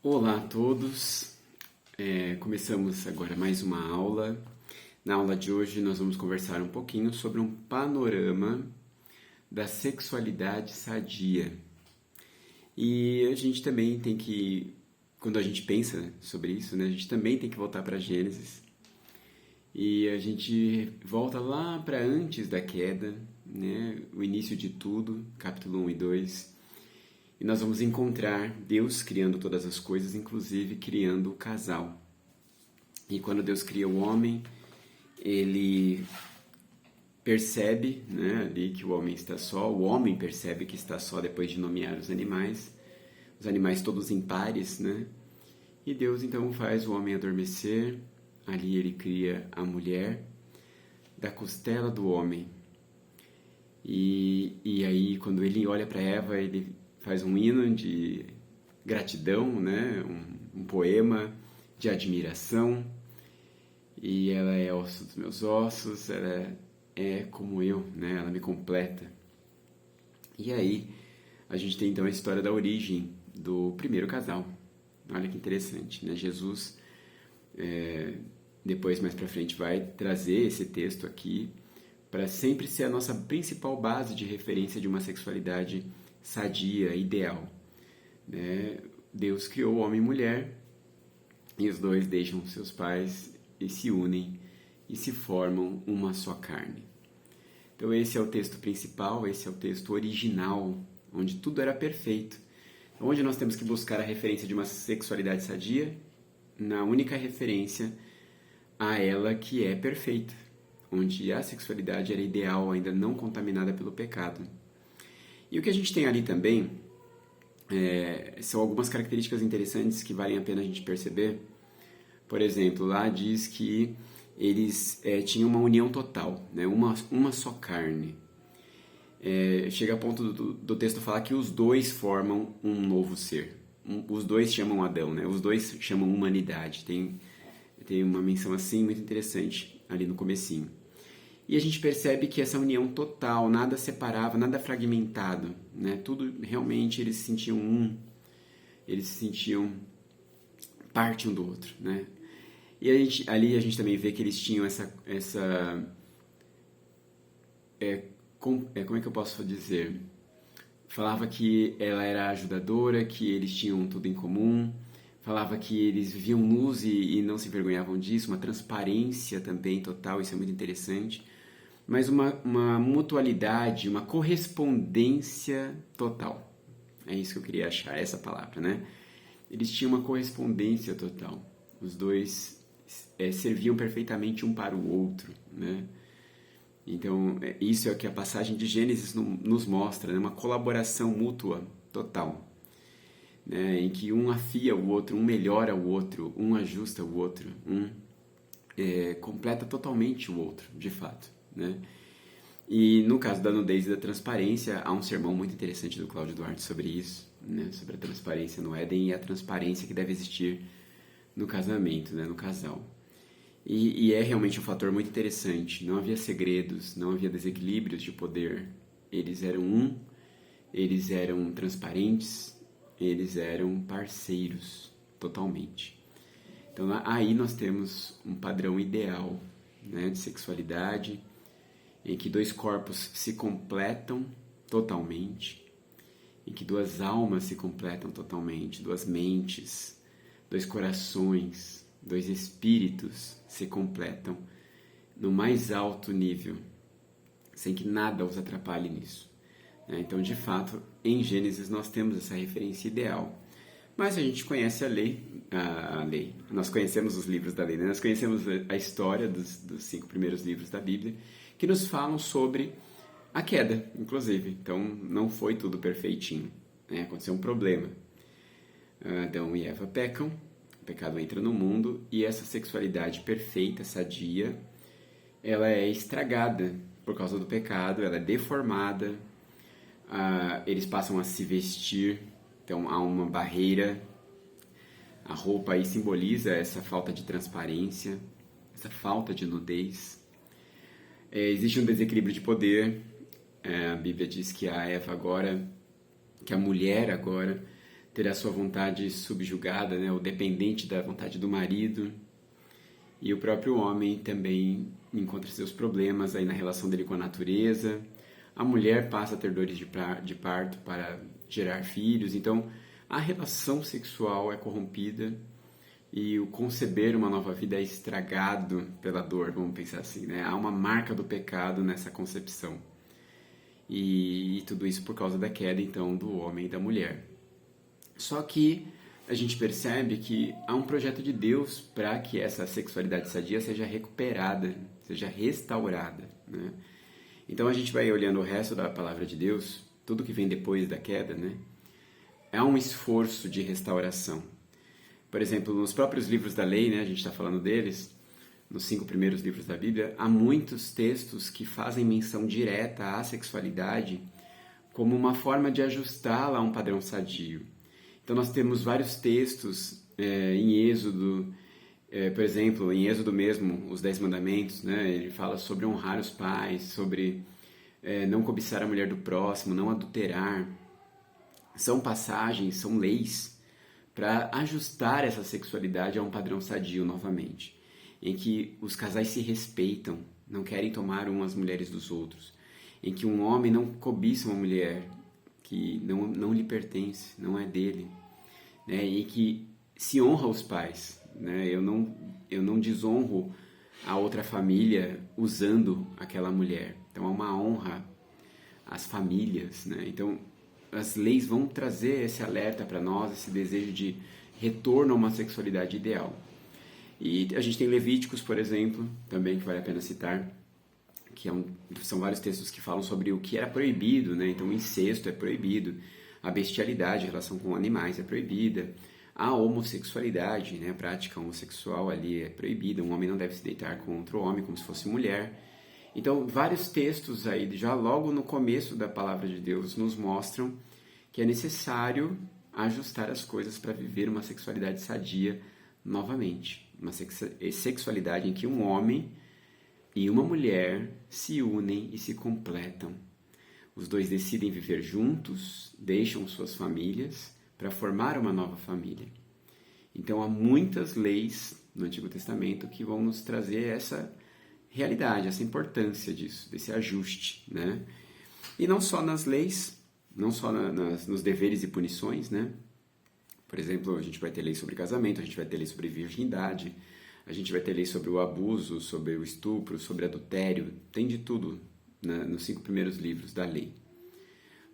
Olá a todos, começamos agora mais uma aula. Na aula de hoje nós vamos conversar um pouquinho sobre um panorama da sexualidade sadia. E a gente também tem que, quando a gente pensa sobre isso, né, a gente também tem que voltar para Gênesis. E a gente volta lá para antes da queda, né, o início de tudo, capítulo 1 e 2. E nós vamos encontrar Deus criando todas as coisas, inclusive criando o casal. E quando Deus cria o homem, ele percebe, né, ali que o homem está só. O homem percebe que está só depois de nomear os animais todos em pares, né? E Deus então faz o homem adormecer. Ali ele cria a mulher da costela do homem. E aí, quando ele olha para Eva, ele faz um hino de gratidão, né? Um poema de admiração. E ela é osso dos meus ossos, ela é como eu, né? Ela me completa. E aí, a gente tem então a história da origem do primeiro casal. Olha que interessante, né? Jesus, depois mais pra frente, vai trazer esse texto aqui para sempre ser a nossa principal base de referência de uma sexualidade sadia, ideal. Né? Deus criou o homem e mulher e os dois deixam seus pais e se unem e se formam uma só carne. Então esse é o texto principal, esse é o texto original, onde tudo era perfeito. Onde nós temos que buscar a referência de uma sexualidade sadia? Na única referência a ela que é perfeita, onde a sexualidade era ideal, ainda não contaminada pelo pecado. E o que a gente tem ali também são algumas características interessantes que valem a pena a gente perceber. Por exemplo, lá diz que eles tinham uma união total, né? uma só carne. Chega a ponto do texto falar que os dois formam um novo ser. Os dois chamam Adão, né? Os dois chamam humanidade. Tem uma menção assim muito interessante ali no comecinho. E a gente percebe que essa união total, nada separava, nada fragmentado, né? Tudo realmente eles se sentiam eles se sentiam parte um do outro, né? E ali a gente também vê que eles tinham como é que eu posso dizer? Falava que ela era ajudadora, que eles tinham tudo em comum, falava que eles viviam nus e não se envergonhavam disso, uma transparência também total, isso é muito interessante. Mas uma mutualidade, uma correspondência total. É isso que eu queria achar, essa palavra, né? Eles tinham uma correspondência total. Os dois serviam perfeitamente um para o outro, né? Então, isso é o que a passagem de Gênesis nos mostra, né? Uma colaboração mútua total, né? Em que um afia o outro, um melhora o outro, um ajusta o outro, um completa totalmente o outro, de fato. Né? E no caso da nudez e da transparência, há um sermão muito interessante do Cláudio Duarte sobre isso, né? Sobre a transparência no Éden e a transparência que deve existir no casamento, né? No casal. E é realmente um fator muito interessante. Não havia segredos, não havia desequilíbrios de poder. Eles eram transparentes, eles eram parceiros totalmente. Então aí nós temos um padrão ideal, né? De sexualidade, em que dois corpos se completam totalmente, em que duas almas se completam totalmente, duas mentes, dois corações, dois espíritos se completam no mais alto nível, sem que nada os atrapalhe nisso. Então, de fato, em Gênesis nós temos essa referência ideal. Mas a gente conhece a lei. Nós conhecemos os livros da lei, né? Nós conhecemos a história dos 5 primeiros livros da Bíblia, que nos falam sobre a queda, inclusive. Então, não foi tudo perfeitinho, né? Aconteceu um problema. Adão e Eva pecam, o pecado entra no mundo e essa sexualidade perfeita, sadia, ela é estragada por causa do pecado, ela é deformada, eles passam a se vestir, então há uma barreira. A roupa aí simboliza essa falta de transparência, essa falta de nudez. Existe um desequilíbrio de poder. A Bíblia diz que a mulher agora ter a sua vontade subjugada, né, ou dependente da vontade do marido. E o próprio homem também encontra seus problemas aí na relação dele com a natureza. A mulher passa a ter dores de parto para gerar filhos. Então, a relação sexual é corrompida e o conceber uma nova vida é estragado pela dor, vamos pensar assim, né? Há uma marca do pecado nessa concepção. E tudo isso por causa da queda, então, do homem e da mulher. Só que a gente percebe que há um projeto de Deus para que essa sexualidade sadia seja recuperada, seja restaurada, né? Então a gente vai olhando o resto da palavra de Deus, tudo que vem depois da queda, né? É um esforço de restauração. Por exemplo, nos próprios livros da lei, né, a gente está falando deles, nos 5 primeiros livros da Bíblia, há muitos textos que fazem menção direta à sexualidade como uma forma de ajustá-la a um padrão sadio. Então nós temos vários textos em Êxodo, por exemplo, em Êxodo mesmo, os 10 mandamentos, né, ele fala sobre honrar os pais, sobre não cobiçar a mulher do próximo, não adulterar. São passagens, são leis para ajustar essa sexualidade a um padrão sadio novamente, em que os casais se respeitam, não querem tomar umas mulheres dos outros, em que um homem não cobiça uma mulher que não lhe pertence, não é dele, né? E que se honra os pais, né? Eu não desonro a outra família usando aquela mulher. Então é uma honra às famílias, né? Então as leis vão trazer esse alerta para nós, esse desejo de retorno a uma sexualidade ideal. E a gente tem Levíticos, por exemplo, também que vale a pena citar, que são vários textos que falam sobre o que era proibido, né? Então o incesto é proibido, a bestialidade, a relação com animais é proibida, a homossexualidade, né? A prática homossexual ali é proibida, um homem não deve se deitar com outro homem como se fosse mulher. Então vários textos aí, já logo no começo da palavra de Deus, nos mostram que é necessário ajustar as coisas para viver uma sexualidade sadia novamente. Uma sexualidade em que um homem e uma mulher se unem e se completam. Os dois decidem viver juntos, deixam suas famílias para formar uma nova família. Então há muitas leis no Antigo Testamento que vão nos trazer essa realidade, essa importância disso, desse ajuste, né? E não só nas leis, não só nos deveres e punições, né? Por exemplo, a gente vai ter lei sobre casamento, a gente vai ter lei sobre virgindade, a gente vai ter lei sobre o abuso, sobre o estupro, sobre adultério, tem de tudo, né, nos 5 primeiros livros da lei.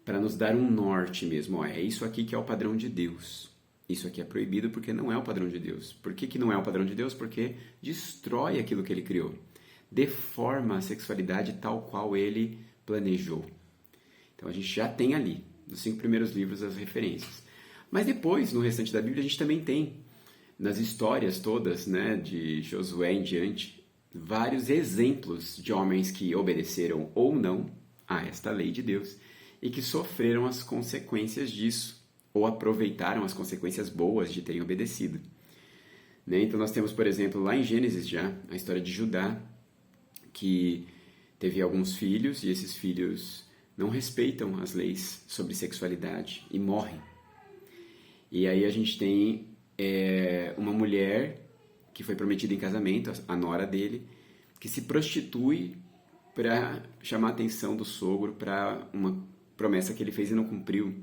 Para nos dar um norte mesmo, ó, é isso aqui que é o padrão de Deus. Isso aqui é proibido porque não é o padrão de Deus. Por que não é o padrão de Deus? Porque destrói aquilo que ele criou. Deforma a sexualidade tal qual ele planejou. Então a gente já tem ali, nos 5 primeiros livros, as referências. Mas depois, no restante da Bíblia, a gente também tem, nas histórias todas, né, de Josué em diante, vários exemplos de homens que obedeceram ou não a esta lei de Deus e que sofreram as consequências disso, ou aproveitaram as consequências boas de terem obedecido. Né? Então nós temos, por exemplo, lá em Gênesis já, a história de Judá, que teve alguns filhos e esses filhos não respeitam as leis sobre sexualidade e morrem. E aí a gente tem uma mulher que foi prometida em casamento, a nora dele, que se prostitui para chamar a atenção do sogro para uma promessa que ele fez e não cumpriu.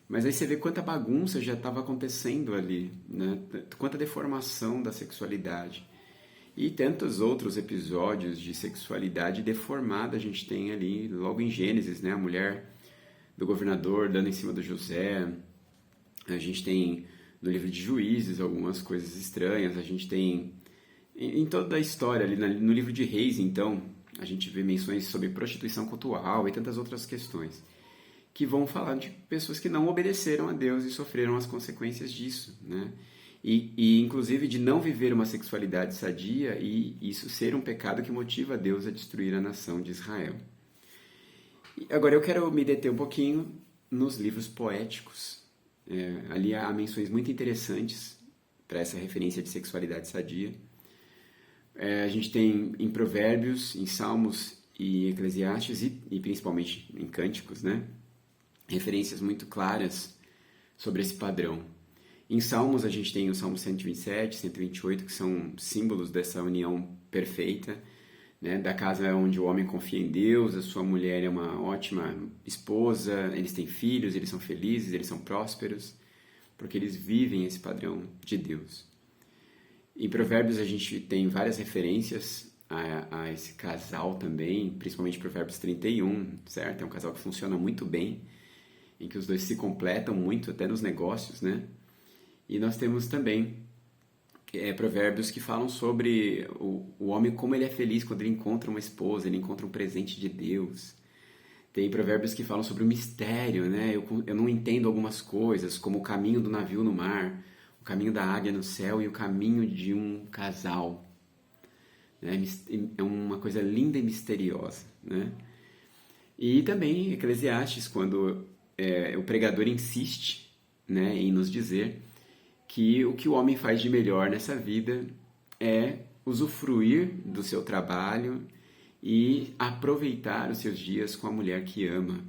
Mas aí você vê quanta bagunça já estava acontecendo ali, né? Quanta deformação da sexualidade. E tantos outros episódios de sexualidade deformada a gente tem ali, logo em Gênesis, né? A mulher do governador dando em cima do José. A gente tem no livro de Juízes algumas coisas estranhas. A gente tem em toda a história, ali no livro de Reis, então, a gente vê menções sobre prostituição cultural e tantas outras questões que vão falar de pessoas que não obedeceram a Deus e sofreram as consequências disso, né? E inclusive de não viver uma sexualidade sadia e isso ser um pecado que motiva Deus a destruir a nação de Israel. E agora eu quero me deter um pouquinho nos livros poéticos. Ali há menções muito interessantes para essa referência de sexualidade sadia. A gente tem em Provérbios, em Salmos e Eclesiastes e principalmente em Cânticos, né? Referências muito claras sobre esse padrão. Em Salmos, a gente tem o Salmo 127, 128, que são símbolos dessa união perfeita, né? Da casa onde o homem confia em Deus, a sua mulher é uma ótima esposa, eles têm filhos, eles são felizes, eles são prósperos, porque eles vivem esse padrão de Deus. Em Provérbios, a gente tem várias referências a esse casal também, principalmente Provérbios 31, certo? É um casal que funciona muito bem, em que os dois se completam muito, até nos negócios, né? E nós temos também provérbios que falam sobre o homem, como ele é feliz quando ele encontra uma esposa, ele encontra um presente de Deus. Tem provérbios que falam sobre o mistério, né? Eu não entendo algumas coisas, como o caminho do navio no mar, o caminho da águia no céu e o caminho de um casal. É uma coisa linda e misteriosa, né? E também Eclesiastes, quando o pregador insiste, né, em nos dizer que o que o homem faz de melhor nessa vida é usufruir do seu trabalho e aproveitar os seus dias com a mulher que ama.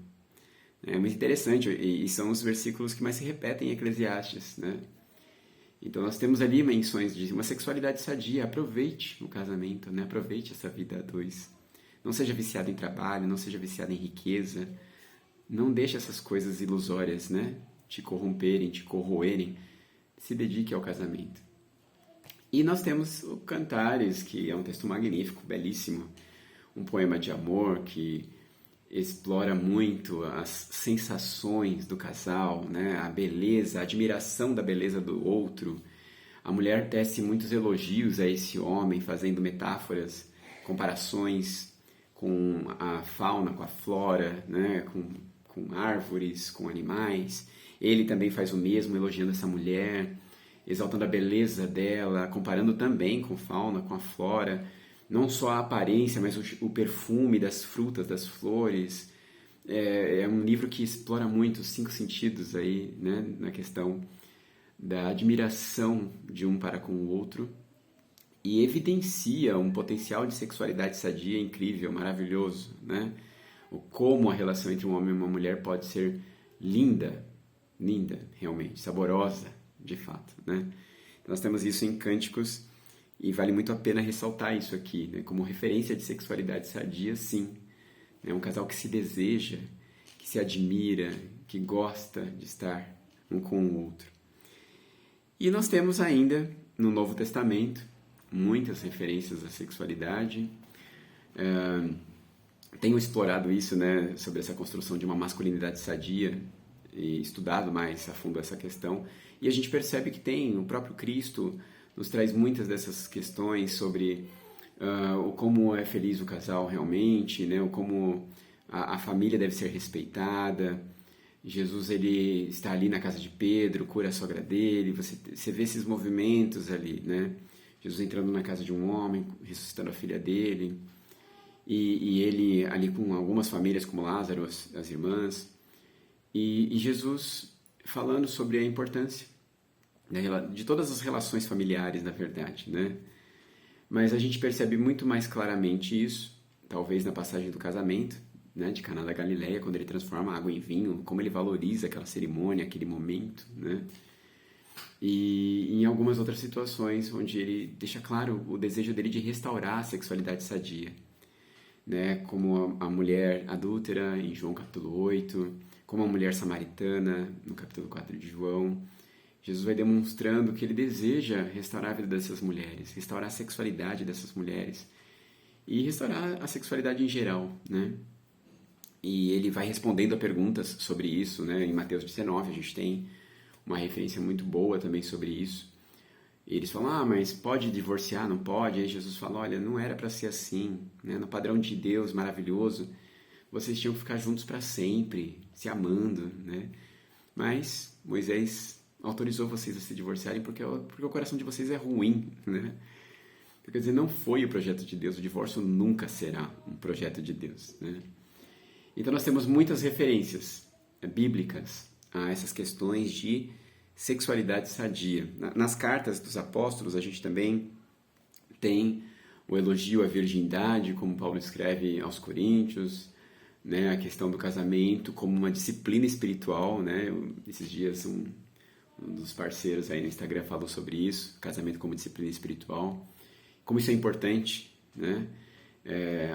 É muito interessante, e são os versículos que mais se repetem em Eclesiastes, né? Então nós temos ali menções de uma sexualidade sadia. Aproveite o casamento, né? Aproveite essa vida a dois. Não seja viciado em trabalho, não seja viciado em riqueza. Não deixe essas coisas ilusórias, né, te corromperem, te corroerem. Se dedique ao casamento. E nós temos o Cantares, que é um texto magnífico, belíssimo, um poema de amor que explora muito as sensações do casal, né? A beleza, a admiração da beleza do outro. A mulher tece muitos elogios a esse homem, fazendo metáforas, comparações com a fauna, com a flora, né? com árvores, com animais. Ele também faz o mesmo, elogiando essa mulher, exaltando a beleza dela, comparando também com fauna, com a flora, não só a aparência, mas o perfume das frutas, das flores. É um livro que explora muito os 5 sentidos aí, né, na questão da admiração de um para com o outro, e evidencia um potencial de sexualidade sadia incrível, maravilhoso, né? Como a relação entre um homem e uma mulher pode ser linda, realmente, saborosa, de fato, né? Nós temos isso em Cânticos e vale muito a pena ressaltar isso aqui, né? Como referência de sexualidade sadia, sim. É um casal que se deseja, que se admira, que gosta de estar um com o outro. E nós temos ainda, no Novo Testamento, muitas referências à sexualidade. Tenho explorado isso, né, sobre essa construção de uma masculinidade sadia e estudado mais a fundo essa questão. E a gente percebe que o próprio Cristo nos traz muitas dessas questões sobre como é feliz o casal realmente, né, como a família deve ser respeitada. Jesus, ele está ali na casa de Pedro, cura a sogra dele, você vê esses movimentos ali, né? Jesus entrando na casa de um homem, ressuscitando a filha dele, e ele ali com algumas famílias como Lázaro, as irmãs, e Jesus falando sobre a importância, né, de todas as relações familiares, na verdade, né? Mas a gente percebe muito mais claramente isso, talvez na passagem do casamento, né, de Caná da Galileia, quando ele transforma a água em vinho, como ele valoriza aquela cerimônia, aquele momento, né? E em algumas outras situações onde ele deixa claro o desejo dele de restaurar a sexualidade sadia, né? Como a mulher adúltera em João capítulo 8, como a mulher samaritana no capítulo 4 de João. Jesus vai demonstrando que ele deseja restaurar a vida dessas mulheres, restaurar a sexualidade dessas mulheres e restaurar a sexualidade em geral, né? E ele vai respondendo a perguntas sobre isso, né? Em Mateus 19 a gente tem uma referência muito boa também sobre isso. E eles falam, mas pode divorciar, não pode? Aí Jesus fala, olha, não era para ser assim, né? No padrão de Deus maravilhoso, vocês tinham que ficar juntos para sempre, se amando, né? Mas Moisés autorizou vocês a se divorciarem porque o coração de vocês é ruim, né? Quer dizer, não foi o projeto de Deus, o divórcio nunca será um projeto de Deus, né? Então nós temos muitas referências bíblicas a essas questões de sexualidade sadia. Nas cartas dos apóstolos a gente também tem o elogio à virgindade, como Paulo escreve aos Coríntios, né, a questão do casamento como uma disciplina espiritual, né? Esses dias um dos parceiros aí no Instagram falou sobre isso, casamento como disciplina espiritual, como isso é importante, né?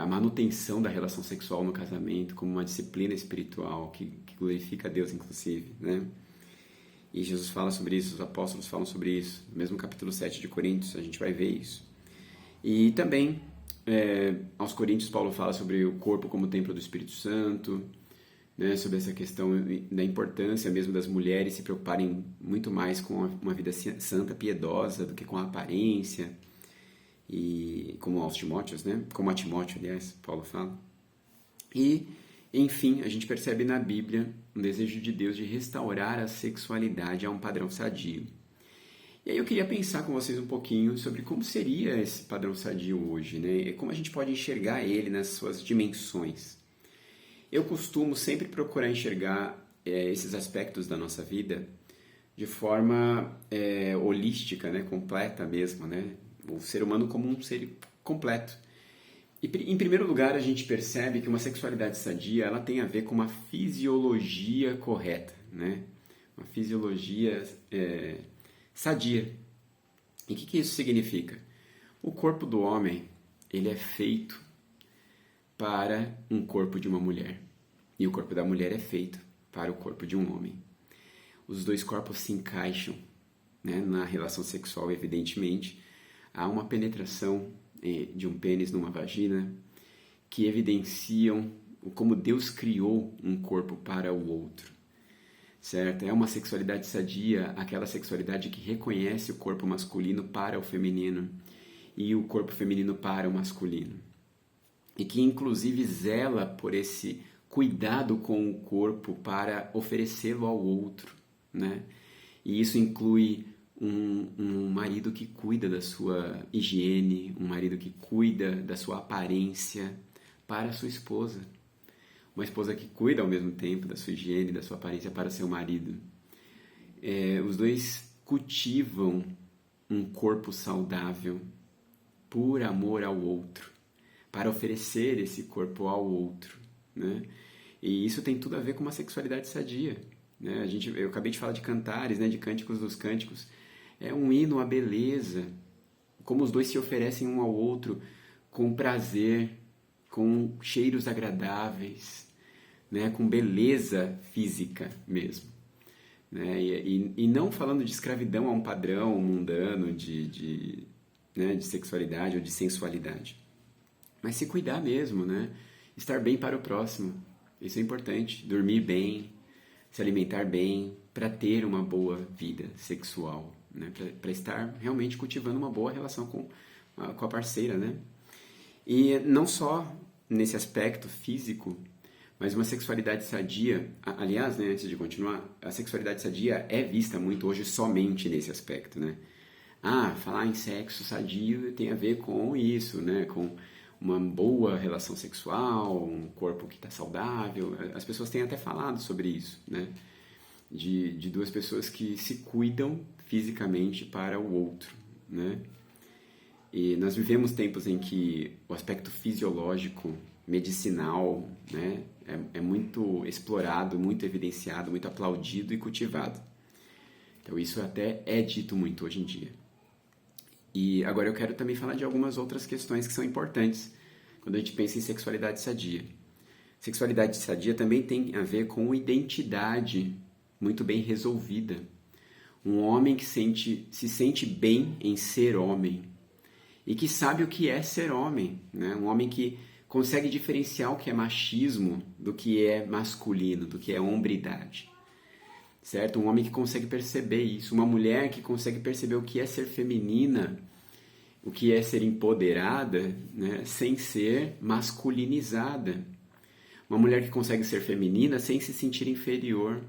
A manutenção da relação sexual no casamento como uma disciplina espiritual que glorifica a Deus, inclusive, né? E Jesus fala sobre isso, os apóstolos falam sobre isso, no mesmo capítulo 7 de Coríntios, a gente vai ver isso. E também, aos Coríntios, Paulo fala sobre o corpo como templo do Espírito Santo, né, sobre essa questão da importância mesmo das mulheres se preocuparem muito mais com uma vida santa, piedosa, do que com a aparência, e como aos Timóteos, né? Como a Timóteo, aliás, Paulo fala. E, enfim, a gente percebe na Bíblia um desejo de Deus de restaurar a sexualidade a um padrão sadio. E aí eu queria pensar com vocês um pouquinho sobre como seria esse padrão sadio hoje, né? E como a gente pode enxergar ele nas suas dimensões. Eu costumo sempre procurar enxergar esses aspectos da nossa vida de forma holística, né? Completa mesmo, né? O ser humano como um ser completo. E, em primeiro lugar, a gente percebe que uma sexualidade sadia ela tem a ver com uma fisiologia correta, né? Uma fisiologia sadia. E o que isso significa? O corpo do homem ele é feito para um corpo de uma mulher. E o corpo da mulher é feito para o corpo de um homem. Os dois corpos se encaixam, né, na relação sexual, evidentemente. Há uma penetração de um pênis numa vagina que evidenciam como Deus criou um corpo para o outro, certo? É uma sexualidade sadia, aquela sexualidade que reconhece o corpo masculino para o feminino e o corpo feminino para o masculino. E que inclusive zela por esse cuidado com o corpo para oferecê-lo ao outro, né? E isso inclui um marido que cuida da sua higiene, um marido que cuida da sua aparência para a sua esposa. Uma esposa que cuida ao mesmo tempo da sua higiene, da sua aparência para seu marido. Os dois cultivam um corpo saudável por amor ao outro, para oferecer esse corpo ao outro, né? E isso tem tudo a ver com uma sexualidade sadia, né? Eu acabei de falar de cantares, né? De Cânticos dos Cânticos. É um hino à beleza, como os dois se oferecem um ao outro com prazer, com cheiros agradáveis, né? Com beleza física mesmo, né? E não falando de escravidão a um padrão mundano né? De sexualidade ou de sensualidade, mas se cuidar mesmo, né? Estar bem para o próximo, isso é importante, dormir bem, se alimentar bem, para ter uma boa vida sexual, né? Para estar realmente cultivando uma boa relação com a parceira, né? E não só nesse aspecto físico, mas uma sexualidade sadia, aliás, né, antes de continuar, a sexualidade sadia é vista muito hoje somente nesse aspecto, né? Falar em sexo sadio tem a ver com isso, né? Com uma boa relação sexual, um corpo que está saudável. As pessoas têm até falado sobre isso, né? De duas pessoas que se cuidam fisicamente para o outro, né? E nós vivemos tempos em que o aspecto fisiológico, medicinal, né, é muito explorado, muito evidenciado, muito aplaudido e cultivado. Então isso até é dito muito hoje em dia. E agora eu quero também falar de algumas outras questões que são importantes quando a gente pensa em sexualidade sadia. Sexualidade sadia também tem a ver com identidade muito bem resolvida. Um homem que se sente bem em ser homem e que sabe o que é ser homem, né? Um homem que consegue diferenciar o que é machismo do que é masculino, do que é hombridade, certo? Um homem que consegue perceber isso, uma mulher que consegue perceber o que é ser feminina, o que é ser empoderada, né? Sem ser masculinizada. Uma mulher que consegue ser feminina sem se sentir inferior.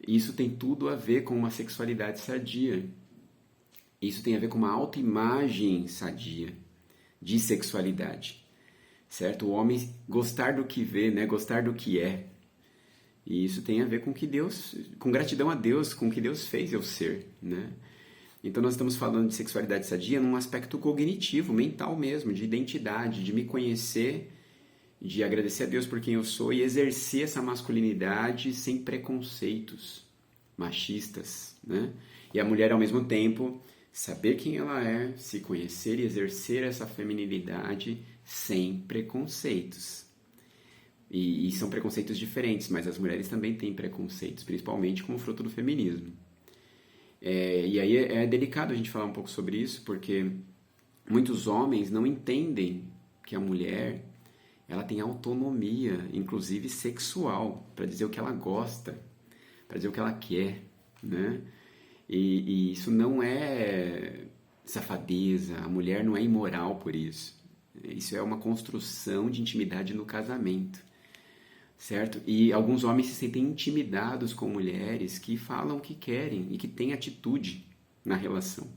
Isso tem tudo a ver com uma sexualidade sadia. Isso tem a ver com uma autoimagem sadia de sexualidade, certo? O homem gostar do que vê, né? Gostar do que é. E isso tem a ver com que Deus, com gratidão a Deus, com o que Deus fez eu ser, né? Então nós estamos falando de sexualidade sadia num aspecto cognitivo, mental mesmo, de identidade, de me conhecer de agradecer a Deus por quem eu sou e exercer essa masculinidade sem preconceitos machistas, né? E a mulher, ao mesmo tempo, saber quem ela é, se conhecer e exercer essa feminilidade sem preconceitos. E são preconceitos diferentes, mas as mulheres também têm preconceitos, principalmente como fruto do feminismo. E aí é delicado a gente falar um pouco sobre isso, porque muitos homens não entendem que a mulher ela tem autonomia, inclusive sexual, para dizer o que ela gosta, para dizer o que ela quer, né? E isso não é safadeza, a mulher não é imoral por isso. Isso é uma construção de intimidade no casamento, certo? E alguns homens se sentem intimidados com mulheres que falam o que querem e que têm atitude na relação.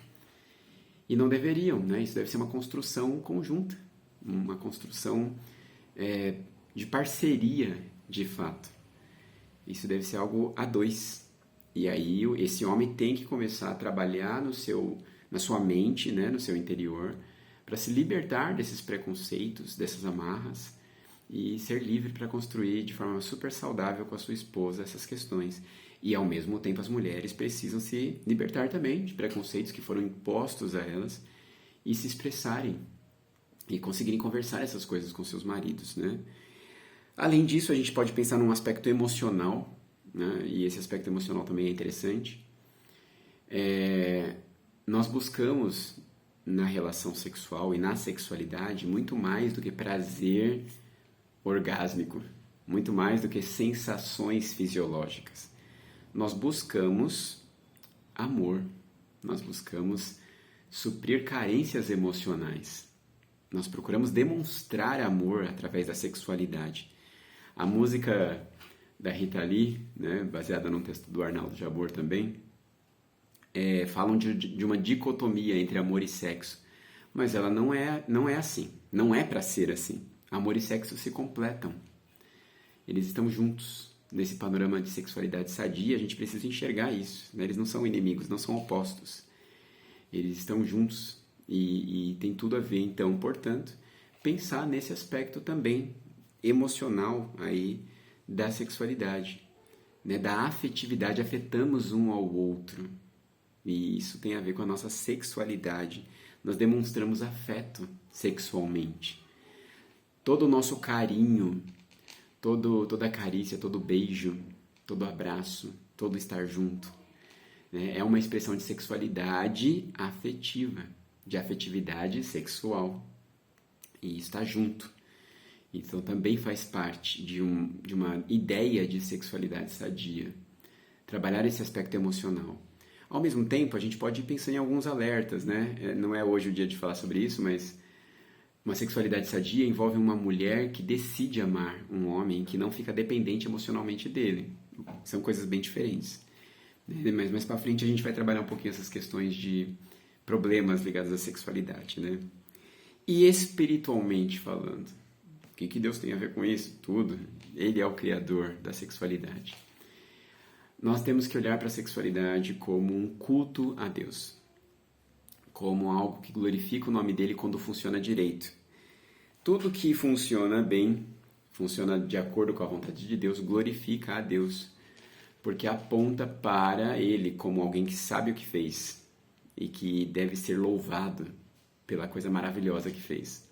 E não deveriam, né? Isso deve ser uma construção conjunta, uma construção de parceria, de fato. Isso deve ser algo a dois. E aí esse homem tem que começar a trabalhar na sua mente, né, no seu interior, para se libertar desses preconceitos, dessas amarras e ser livre para construir de forma super saudável com a sua esposa essas questões. E ao mesmo tempo as mulheres precisam se libertar também de preconceitos que foram impostos a elas e se expressarem e conseguirem conversar essas coisas com seus maridos, né? Além disso, a gente pode pensar num aspecto emocional, né? E esse aspecto emocional também é interessante. Nós buscamos na relação sexual e na sexualidade muito mais do que prazer orgásmico, muito mais do que sensações fisiológicas. Nós buscamos amor, nós buscamos suprir carências emocionais. Nós procuramos demonstrar amor através da sexualidade. A música da Rita Lee, né, baseada num texto do Arnaldo Jabor também, falam de uma dicotomia entre amor e sexo, mas ela não é assim, não é para ser assim. Amor e sexo se completam, eles estão juntos. Nesse panorama de sexualidade sadia, a gente precisa enxergar isso, né? Eles não são inimigos, não são opostos, eles estão juntos e tem tudo a ver, então, portanto, pensar nesse aspecto também emocional aí da sexualidade, né? Da afetividade, afetamos um ao outro. E isso tem a ver com a nossa sexualidade. Nós demonstramos afeto sexualmente. Todo o nosso carinho, toda a carícia, todo beijo, todo abraço, todo estar junto, né? É uma expressão de sexualidade afetiva, de afetividade sexual. E está junto. Então também faz parte de uma ideia de sexualidade sadia. Trabalhar esse aspecto emocional. Ao mesmo tempo, a gente pode ir pensando em alguns alertas, né? Não é hoje o dia de falar sobre isso, mas uma sexualidade sadia envolve uma mulher que decide amar um homem que não fica dependente emocionalmente dele. São coisas bem diferentes. Mas mais para frente a gente vai trabalhar um pouquinho essas questões de problemas ligados à sexualidade, né? E espiritualmente falando, o que Deus tem a ver com isso? Tudo. Ele é o criador da sexualidade. Nós temos que olhar para a sexualidade como um culto a Deus, como algo que glorifica o nome dele quando funciona direito. Tudo que funciona bem, funciona de acordo com a vontade de Deus, glorifica a Deus, porque aponta para ele como alguém que sabe o que fez e que deve ser louvado pela coisa maravilhosa que fez.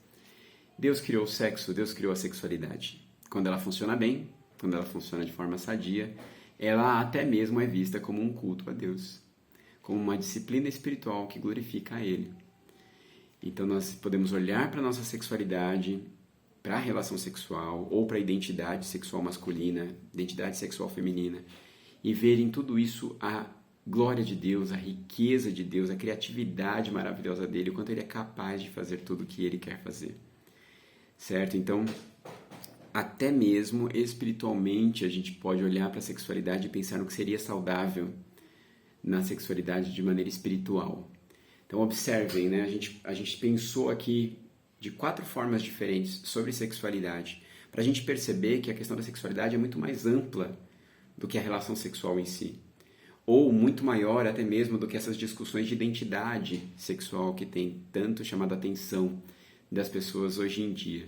Deus criou o sexo, Deus criou a sexualidade. Quando ela funciona bem, quando ela funciona de forma sadia, ela até mesmo é vista como um culto a Deus, como uma disciplina espiritual que glorifica a Ele. Então nós podemos olhar para a nossa sexualidade, para a relação sexual, ou para a identidade sexual masculina, identidade sexual feminina, e ver em tudo isso a glória de Deus, a riqueza de Deus, a criatividade maravilhosa dele, o quanto ele é capaz de fazer tudo o que ele quer fazer. Certo? Então, até mesmo espiritualmente a gente pode olhar para a sexualidade e pensar no que seria saudável na sexualidade de maneira espiritual. Então observem, né? A gente pensou aqui de 4 formas diferentes sobre sexualidade, para a gente perceber que a questão da sexualidade é muito mais ampla do que a relação sexual em si, ou muito maior até mesmo do que essas discussões de identidade sexual que tem tanto chamado a atenção das pessoas hoje em dia.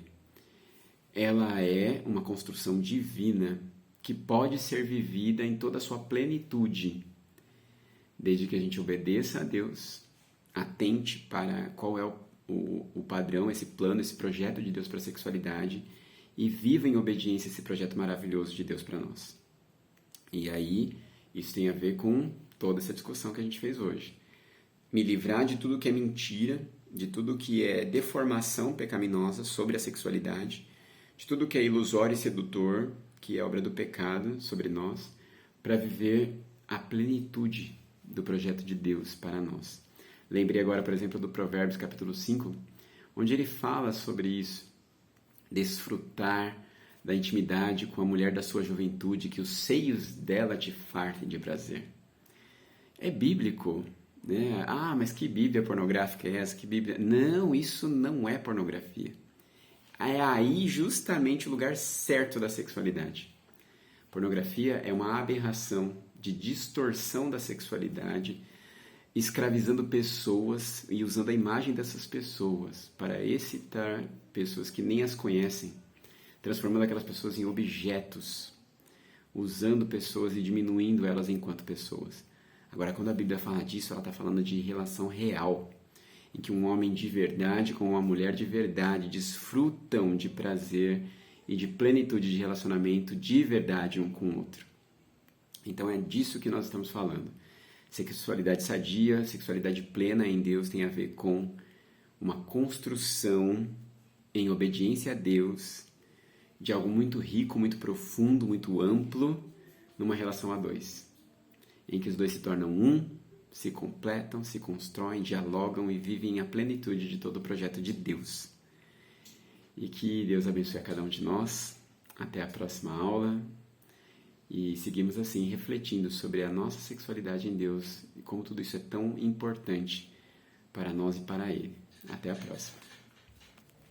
ela é uma construção divina que pode ser vivida em toda a sua plenitude, desde que a gente obedeça a Deus, atente para qual é o padrão, esse plano, esse projeto de Deus para a sexualidade e viva em obediência a esse projeto maravilhoso de Deus para nós. E aí, isso tem a ver com toda essa discussão que a gente fez hoje. Me livrar de tudo que é mentira, de tudo que é deformação pecaminosa sobre a sexualidade, de tudo que é ilusório e sedutor, que é obra do pecado sobre nós, para viver a plenitude do projeto de Deus para nós. Lembrei agora, por exemplo, do Provérbios capítulo 5, onde ele fala sobre isso, desfrutar da intimidade com a mulher da sua juventude, que os seios dela te fartem de prazer. É bíblico, né? Ah, mas que Bíblia pornográfica é essa? Que Bíblia... Não, isso não é pornografia. É aí justamente o lugar certo da sexualidade. Pornografia é uma aberração de distorção da sexualidade, escravizando pessoas e usando a imagem dessas pessoas para excitar pessoas que nem as conhecem, transformando aquelas pessoas em objetos, usando pessoas e diminuindo elas enquanto pessoas. Agora, quando a Bíblia fala disso, ela está falando de relação real, em que um homem de verdade com uma mulher de verdade desfrutam de prazer e de plenitude de relacionamento de verdade um com o outro. Então é disso que nós estamos falando. Sexualidade sadia, sexualidade plena em Deus tem a ver com uma construção em obediência a Deus de algo muito rico, muito profundo, muito amplo numa relação a dois, em que os dois se tornam um, se completam, se constroem, dialogam e vivem a plenitude de todo o projeto de Deus. E que Deus abençoe a cada um de nós. Até a próxima aula. E seguimos assim, refletindo sobre a nossa sexualidade em Deus e como tudo isso é tão importante para nós e para Ele. Até a próxima.